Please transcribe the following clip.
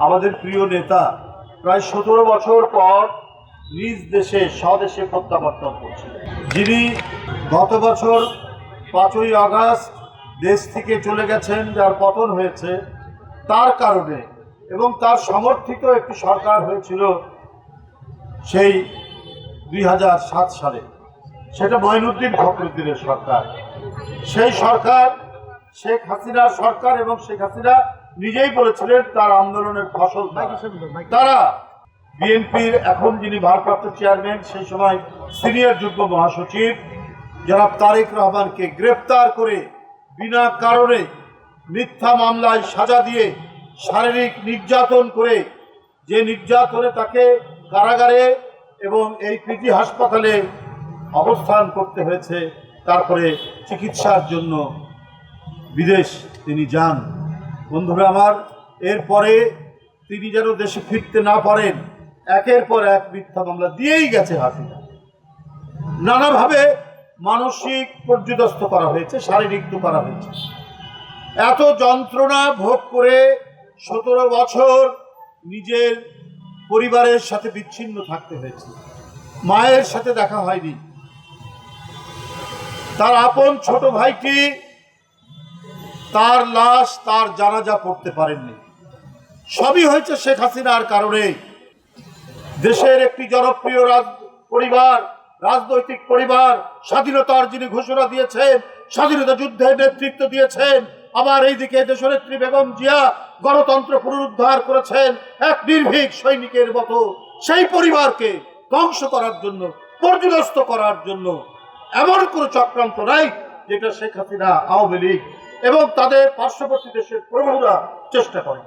আমাদের প্রিয় নেতা প্রায় 17 বছর পর নিজ দেশে স্বদেশে প্রত্যাবর্তন করছিলেন, যিনি গত বছর 5ই আগস্ট দেশ থেকে চলে গেছেন, যার পতন হয়েছে তার কারণে, এবং তার সমর্থিত একটি সরকার হয়েছিল সেই 2007 সালে। সেটা মঈনুদ্দিন ফখরুদ্দিনের সরকার। সেই সরকার শেখ হাসিনার সরকার, এবং শেখ হাসিনা নিজেই বলেছিলেন তার আন্দোলনের ফসল তারা বিএনপির এখন যিনি ভারপ্রাপ্ত চেয়ারম্যান, সেই সময় সিনিয়র যুগ্ম মহাসচিব জনাব তারেক রহমানকে গ্রেপ্তার করে বিনা কারণে মিথ্যা মামলায় সাজা দিয়ে শারীরিক নির্যাতন করে, যে নির্যাতনে তাকে কারাগারে এবং এই পিজি হাসপাতালে অবস্থান করতে হয়েছে, তারপরে চিকিৎসার জন্য বিদেশ তিনি যান। বন্ধুরা আমার, এরপরে তিনি যেন দেশে ফিরতে না পারেন, একের পর এক মিথ্যা মামলা দিয়েই গেছে হাসিনা। নানাভাবে মানসিক পর্যুদস্ত করা হয়েছে, শারীরিক তো করা হয়েছে। এত যন্ত্রণা ভোগ করে 17 বছর নিজের পরিবারের সাথে বিচ্ছিন্ন থাকতে হয়েছে। মায়ের সাথে দেখা হয়নি, তার আপন ছোট ভাইটি তার লাশ, তার জানাজা পড়তে পারেননি। সবই হয়েছে শেখ হাসিনার কারণে। দেশের একটি জনপ্রিয় রাজনৈতিক পরিবার, স্বাধীনতার যিনি ঘোষণা দিয়েছেন, স্বাধীনতা যুদ্ধের নেতৃত্ব দিয়েছেন, আবার এইদিকে দেশনেত্রী বেগম জিয়া গণতন্ত্র পুনরুদ্ধার করেছেন এক নির্ভীক সৈনিকের মতো, সেই পরিবারকে ধ্বংস করার জন্য, পর্যুদস্ত করার জন্য এমন কোনো চক্রান্ত নাই যেটা শেখ হাসিনা, আওয়ামী লীগ এবং তাদের পার্শ্ববর্তী দেশের প্রভুরা চেষ্টা করেন।